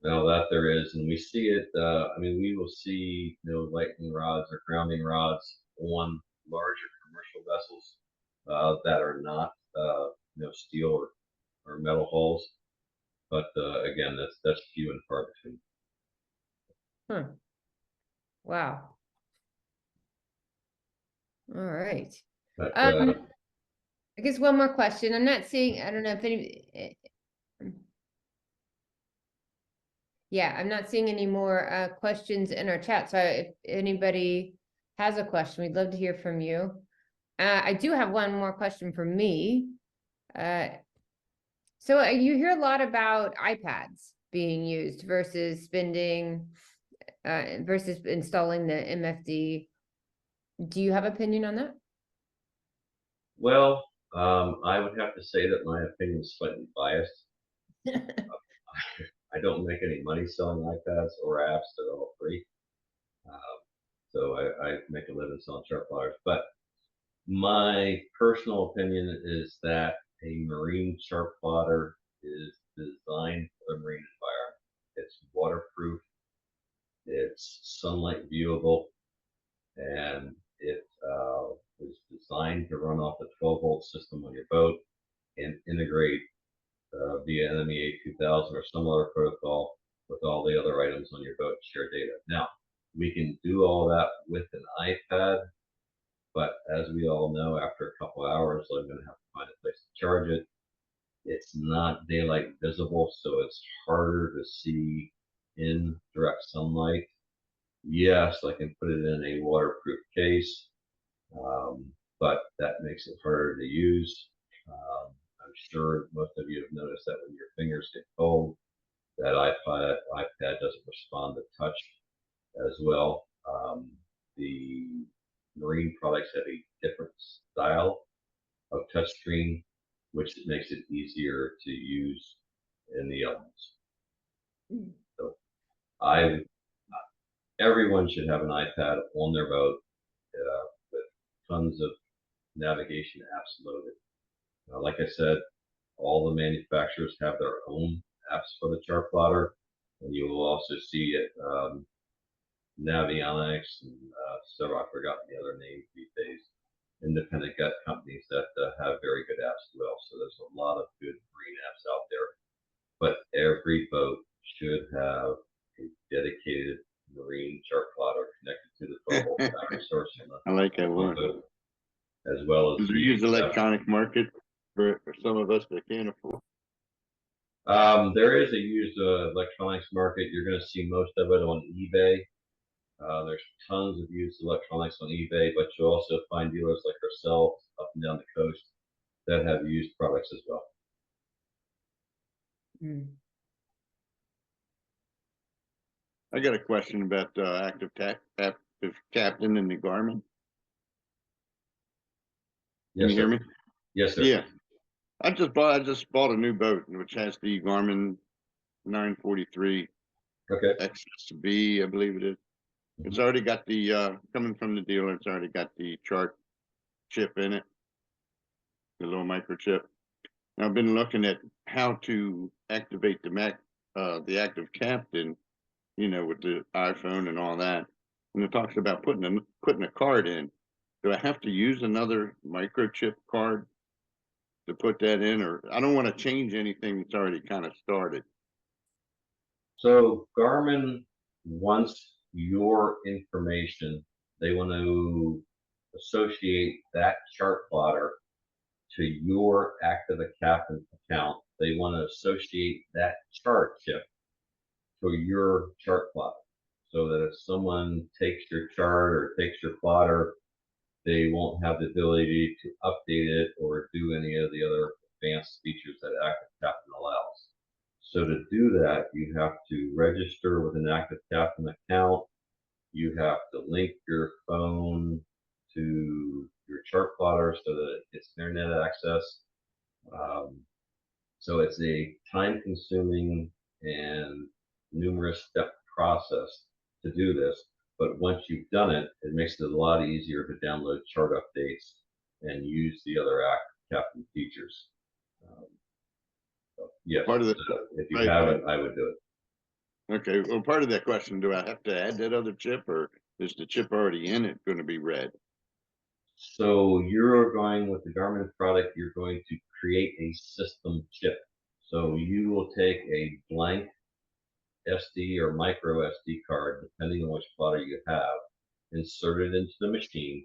Now that there is, and we see it, I mean, we will see, lightning rods or grounding rods on larger commercial vessels that are not, steel or metal hulls. But again, that's few and far between. Huh. Wow. All right. But, I guess one more question. I'm not seeing, I don't know if any, yeah, I'm not seeing any more questions in our chat. So if anybody has a question, we'd love to hear from you. I do have one more question for me. So you hear a lot about iPads being used versus spending, versus installing the MFD. Do you have opinion on that? well, I would have to say that my opinion is slightly biased. I don't make any money selling iPads or apps. They're all free. So I make a living selling chart plotters. But my personal opinion is that a marine chart plotter is designed for the marine environment. It's waterproof, it's sunlight viewable, and it is designed to run off the 12-volt system on your boat and integrate via NMEA 2000 or some other protocol with all the other items on your boat to share data. Now, we can do all that with an iPad, but as we all know, after a couple hours, I'm going to have to find a place to charge it. It's not daylight visible, so it's harder to see in direct sunlight. Yes, I can put it in a waterproof case, but that makes it harder to use. I'm sure most of you have noticed that when your fingers get cold, that iPad doesn't respond to touch as well. The marine products have a different style of touchscreen, which makes it easier to use in the elements. So everyone should have an iPad on their boat with tons of navigation apps loaded. Like I said, all the manufacturers have their own apps for the chart plotter, and you will also see it Navionics and several, I've forgotten the other names these days, independent gut companies that have very good apps as well. So there's a lot of good marine apps out there, but every boat should have a dedicated marine chart plotter connected to the 12-volt battery source. I like that word. well as. Does it use electronic market for some of us that can't afford? There is a used electronics market. You're going to see most of it on eBay. There's tons of used electronics on eBay, but you'll also find dealers like ourselves up and down the coast that have used products as well. Mm. I got a question about active captain in the Garmin. Can Yes, you hear sir. me? Yes, sir. Yeah. I just bought a new boat which has the Garmin 943 Okay. XSB, I believe it is. It's already got the coming from the dealer, it's already got the chart chip in it, the little microchip. Now, I've been looking at how to activate the active captain, you know, with the iPhone and all that. And it talks about putting a card in. Do I have to use another microchip card to put that in, or I don't want to change anything that's already kind of started? So Garmin wants your information. They want to associate that chart plotter to your active captain account. They want to associate that chart chip to your chart plotter, so that if someone takes your chart or takes your plotter, they won't have the ability to update it or do any of the other advanced features that active captain allows. So to do that, you have to register with an active captain account. You have to link your phone to your chart plotter so that it gets internet access. So it's a time-consuming and numerous step process to do this. But once you've done it, it makes it a lot easier to download chart updates and use the other active captain features. Yes, Part of the if you haven't, I would do it. Okay, well, part of that question, do I have to add that other chip, or is the chip already in it going to be red? So you're going with the Garmin product, you're going to create a system chip. So you will take a blank SD or micro SD card, depending on which plotter you have, insert it into the machine,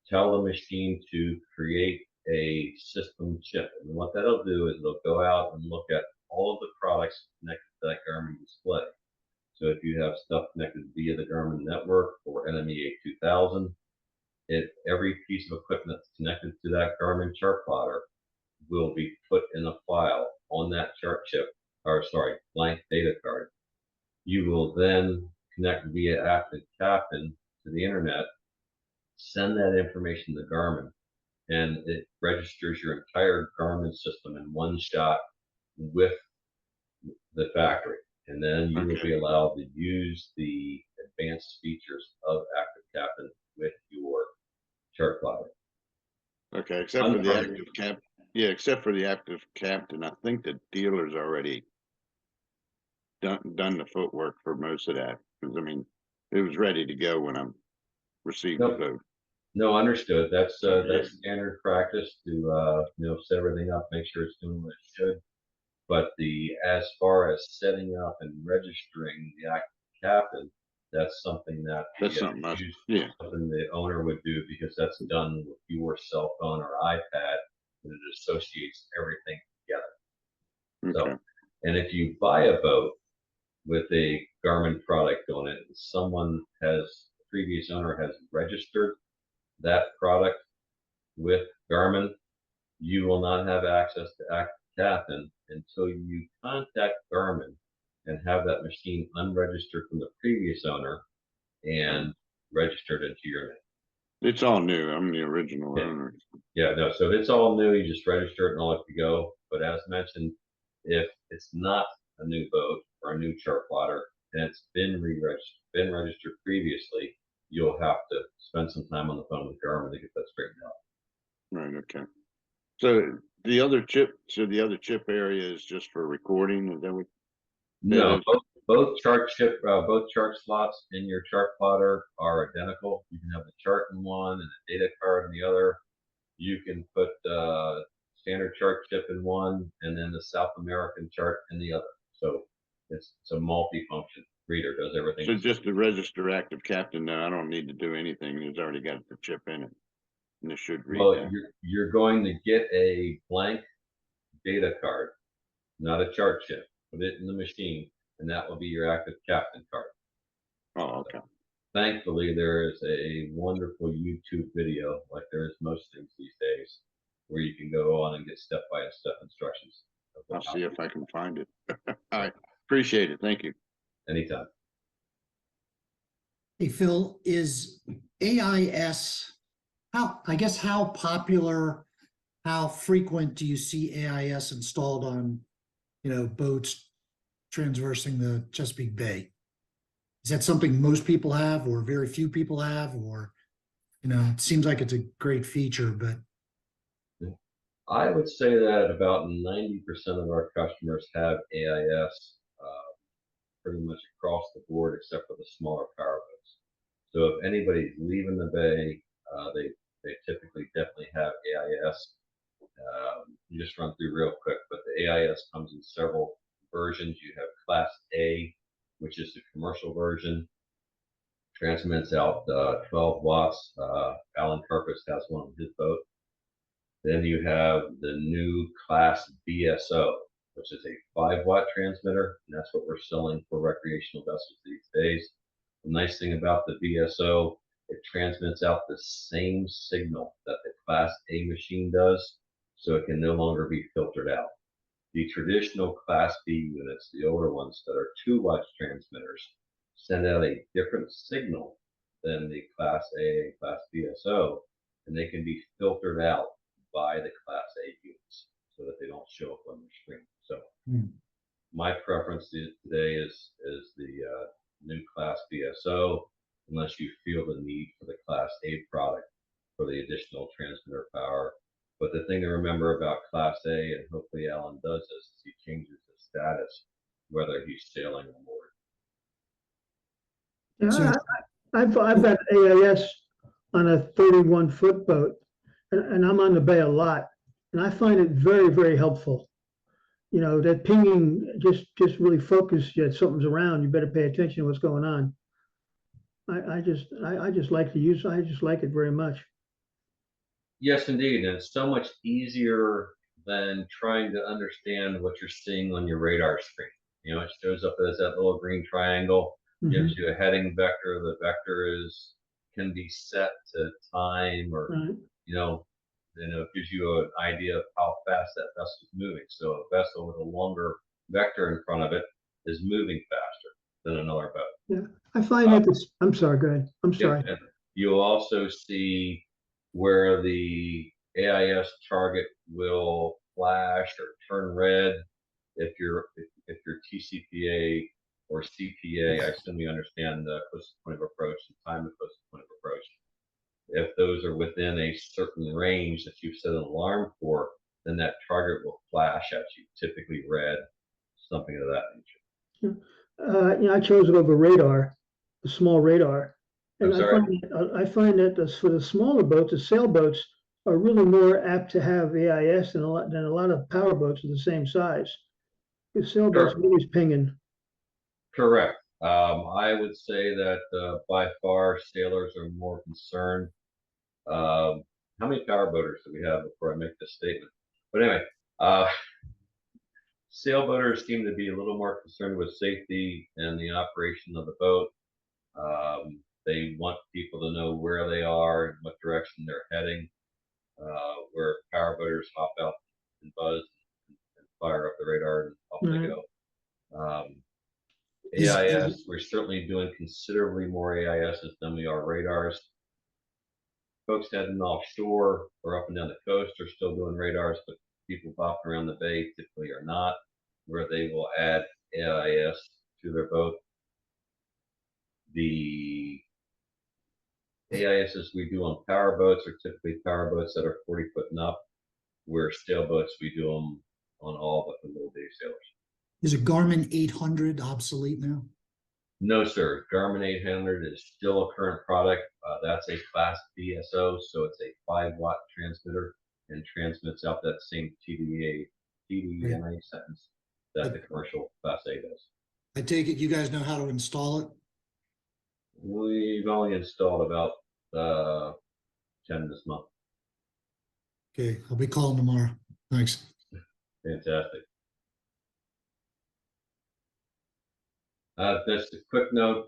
tell the machine to create a system chip. And what that'll do is it'll go out and look at all of the products connected to that Garmin display. So if you have stuff connected via the Garmin network or NMEA 2000, every piece of equipment that's connected to that Garmin chart plotter will be put in a file on that chart chip, or sorry, blank data card. You will then connect via active captain to the internet, send that information to Garmin, and it registers your entire Garmin system in one shot with the factory. And then you will be allowed to use the advanced features of active captain with your chart plotter. Okay, except for the active cap. Yeah, except for the active captain, I think the dealer's already done the footwork for most of that. Because I mean, it was ready to go when I received the vote. No, understood. That's standard practice to set everything up, make sure it's doing what it should. But as far as setting up and registering the active captain, that's something that something the owner would do, because that's done with your cell phone or iPad, and it associates everything together. Okay. So, and if you buy a boat with a Garmin product on it, the previous owner has registered that product with Garmin, you will not have access to active captain until you contact Garmin and have that machine unregistered from the previous owner and registered into your name. It's all new. I'm the original owner. Yeah, no, so if it's all new, you just register it and all it to go. But as mentioned, if it's not a new boat or a new chart plotter and it's been registered previously, you'll have to spend some time on the phone with Garmin to get that straightened out. Right. Okay. So the other chip area is just for recording. Is that what? No, both chart slots in your chart plotter are identical. You can have the chart in one and a data card in the other. You can put standard chart chip in one and then the South American chart in the other. So it's a multi-function reader, does everything. So just to register active captain now, I don't need to do anything. It's already got the chip in it. And it should read Well, that. you're going to get a blank data card, not a chart chip. Put it in the machine, and that will be your active captain card. Oh, okay. Thankfully, there is a wonderful YouTube video, like there is most things these days, where you can go on and get step-by-step instructions. I'll see if I can find it. All right. Appreciate it. Thank you. Anytime. Hey, Phil, is AIS, how popular, how frequent do you see AIS installed on, boats transversing the Chesapeake Bay? Is that something most people have or very few people have, or, it seems like it's a great feature, but I would say that about 90% of our customers have AIS pretty much across the board, except for the smaller power boats. So if anybody's leaving the bay, they typically definitely have AIS. You just run through real quick, but the AIS comes in several versions. You have Class A, which is the commercial version. Transmits out 12 watts. Alan Purpose has one on his boat. Then you have the new Class BSO, which is a 5-watt transmitter, and that's what we're selling for recreational vessels these days. The nice thing about the BSO, it transmits out the same signal that the Class A machine does, so it can no longer be filtered out. The traditional Class B units, the older ones that are 2-watt transmitters, send out a different signal than the Class A and Class BSO, and they can be filtered out by the Class A units so that they don't show up on the screen. So my preference today is the new Class BSO, unless you feel the need for the Class A product for the additional transmitter power. But the thing to remember about Class A, and hopefully Alan does this, is he changes the status whether he's sailing or moored. Yeah, So- I've got AIS on a 31-foot boat, and I'm on the bay a lot, and I find it very, very helpful. That pinging just really focuses you. If something's around, you better pay attention to what's going on. I just like to use. I just like it very much. Yes, indeed, and it's so much easier than trying to understand what you're seeing on your radar screen. It shows up as that little green triangle, gives you a heading vector. The vector can be set to time, or Right. it gives you an idea of how fast that vessel is moving. So a vessel with a longer vector in front of it is moving faster than another boat. Yeah, I find that this. I'm sorry. Go ahead. I'm sorry. And you'll also see where the AIS target will flash or turn red if you're TCPA or CPA. I assume you understand the closest point of approach and time the closest point of approach. If those are within a certain range that you've set an alarm for, then that target will flash at you, typically red, something of that nature. I chose it over radar, the small radar. And I'm sorry? I find that for the smaller boats, the sailboats are really more apt to have AIS than a lot of power boats of the same size. The sailboats are always pinging. Correct. I would say that by far sailors are more concerned. How many power boaters do we have before I make this statement? But anyway, sailboaters seem to be a little more concerned with safety and the operation of the boat. They want people to know where they are and what direction they're heading. Where power boaters hop out and buzz and fire up the radar and off they go. AIS, we're certainly doing considerably more AISs than we are radars. Folks heading offshore or up and down the coast are still doing radars, but people bopping around the bay typically are not, where they will add AIS to their boat. The AISs we do on power boats are typically power boats that are 40 foot and up, where sailboats we do them on all but the little day sailors. is a Garmin 800 obsolete now? No, sir. Garmin 800 is still a current product. That's a Class BSO, so it's a 5-watt transmitter and transmits out that same TDNA sentence that the commercial Class A does. I take it you guys know how to install it? We've only installed about 10 this month. Okay, I'll be calling tomorrow. Thanks. Fantastic. Just a quick note,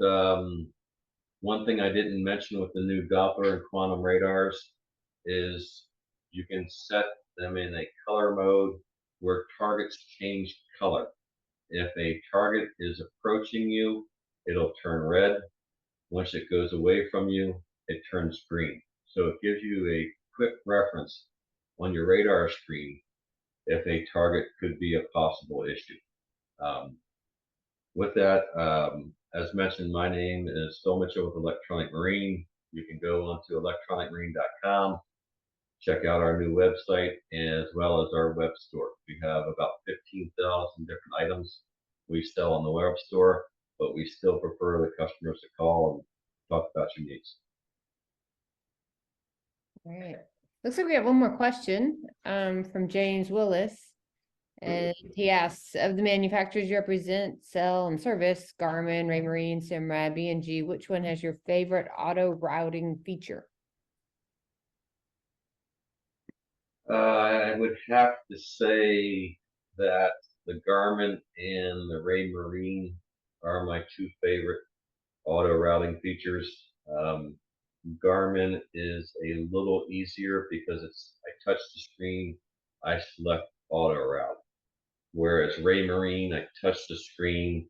one thing I didn't mention with the new Doppler and quantum radars is you can set them in a color mode where targets change color. If a target is approaching you, it'll turn red. Once it goes away from you, it turns green. So it gives you a quick reference on your radar screen if a target could be a possible issue. With that, as mentioned, my name is Phil Mitchell with Electronic Marine. You can go onto electronicmarine.com, check out our new website, as well as our web store. We have about 15,000 different items we sell on the web store, but we still prefer the customers to call and talk about your needs. All right. Looks like we have one more question from James Willis. And he asks, of the manufacturers you represent, sell, and service, Garmin, Raymarine, Simrad, B&G, which one has your favorite auto routing feature? I would have to say that the Garmin and the Raymarine are my two favorite auto routing features. Garmin is a little easier because I touch the screen, I select auto route. Whereas Raymarine, I touch the screen,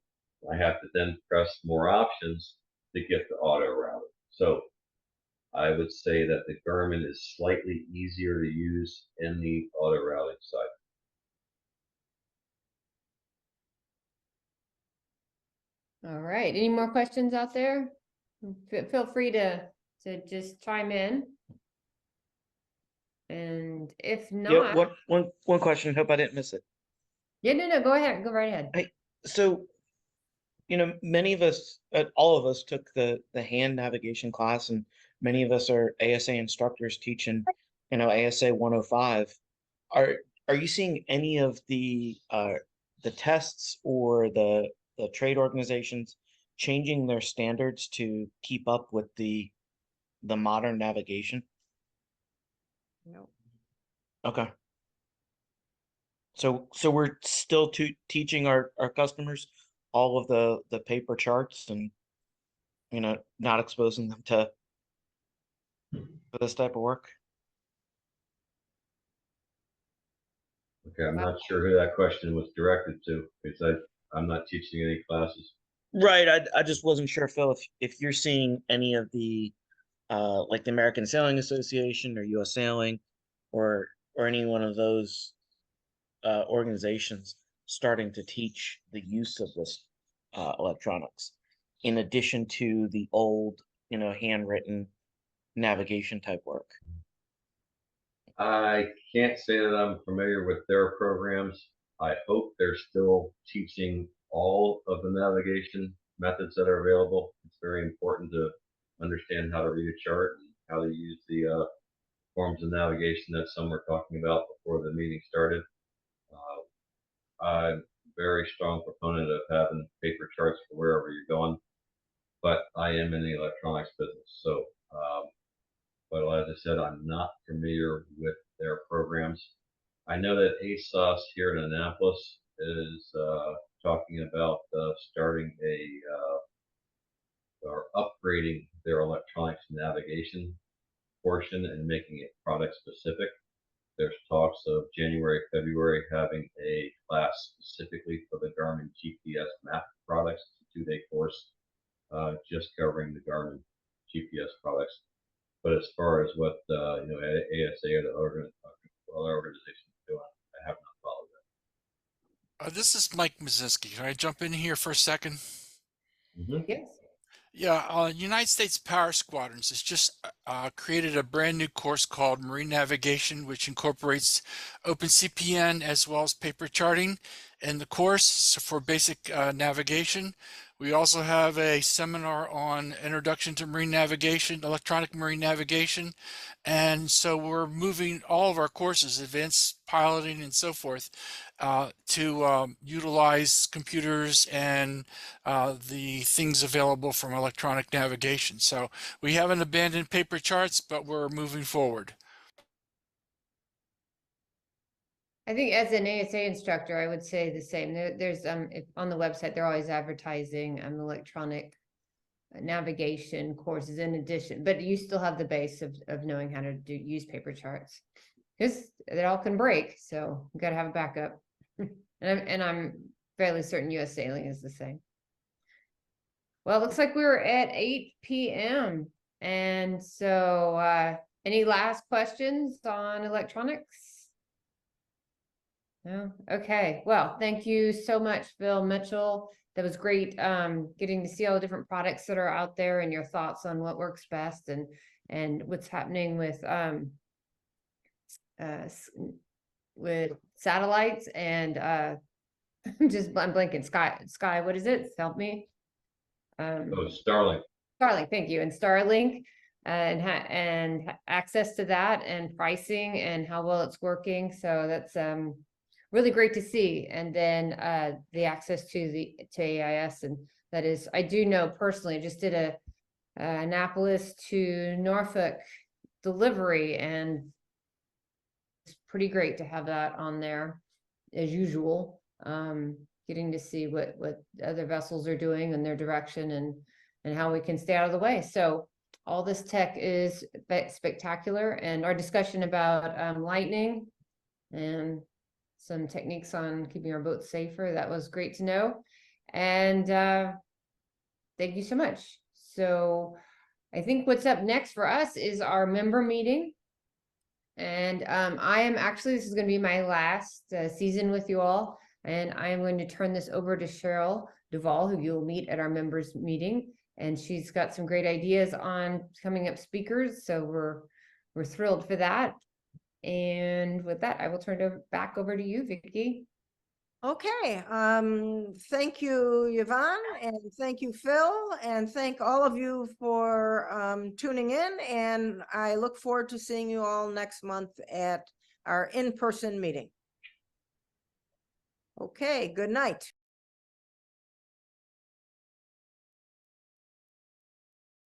I have to then press more options to get the auto routing. So I would say that the Garmin is slightly easier to use in the auto routing side. All right. Any more questions out there? Feel free to just chime in. And if Yeah, not, one question. Hope I didn't miss it. yeah, no, go ahead. Go right ahead. So, many of us, all of us took the hand navigation class, and many of us are ASA instructors teaching, ASA 105. Are you seeing any of the tests or the trade organizations changing their standards to keep up with the modern navigation? No. Okay. So we're still teaching our customers all of the paper charts and, not exposing them to this type of work. Okay, I'm not sure who that question was directed to because I'm not teaching any classes. Right. I just wasn't sure, Phil, if you're seeing any of the like the American Sailing Association or US Sailing or any one of those organizations starting to teach the use of this electronics in addition to the old, handwritten navigation type work. I can't say that I'm familiar with their programs. I hope they're still teaching all of the navigation methods that are available. It's very important to understand how to read a chart and how to use the forms of navigation that some were talking about before the meeting started. I'm a very strong proponent of having paper charts for wherever you're going, but I am in the electronics business. So, but as I said, I'm not familiar with their programs. I know that ASOS here in Annapolis is talking about starting or upgrading their electronics navigation portion and making it product specific. There's talks of January, February having a class specifically for the Garmin GPS map products, a 2-day course just covering the Garmin GPS products. But as far as what ASA or the other organizations are doing, I have not followed that. This is Mike Mazinski. Can I jump in here for a second? Yes. Yeah, United States Power Squadrons has just created a brand new course called Marine Navigation, which incorporates OpenCPN as well as paper charting in the course for basic navigation. We also have a seminar on Introduction to Marine Navigation, Electronic Marine Navigation. And so we're moving all of our courses, advanced piloting and so forth, to utilize computers and the things available from electronic navigation. So we haven't abandoned paper charts, but we're moving forward. I think as an ASA instructor, I would say the same. There's if on the website, they're always advertising electronic navigation courses in addition, but you still have the base of knowing how to use paper charts, because it all can break. So you got to have a backup. and I'm fairly certain US Sailing is the same. Well, it looks like we're at 8 p.m. And so any last questions on electronics? No? Okay. Well, thank you so much, Phil Mitchell. That was great getting to see all the different products that are out there and your thoughts on what works best and what's happening with satellites and I'm blanking. Sky, what is it? Help me. Oh, Starlink. Starlink, thank you. And Starlink and access to that and pricing and how well it's working. So that's really great to see. And then the access to AIS, and that is, I do know personally, I just did a Annapolis to Norfolk delivery, and it's pretty great to have that on there as usual. Getting to see what other vessels are doing and their direction and how we can stay out of the way. So all this tech is spectacular, and our discussion about lightning and some techniques on keeping our boats safer, that was great to know. And thank you so much. So I think what's up next for us is our member meeting. And I am actually, this is going to be my last season with you all. And I am going to turn this over to Cheryl Duvall, who you'll meet at our members meeting. And she's got some great ideas on coming up speakers. So we're thrilled for that. And with that, I will turn it back over to you, Vicki. Okay, thank you, Yvonne, and thank you, Phil, and thank all of you for tuning in. And I look forward to seeing you all next month at our in-person meeting. Okay, good night.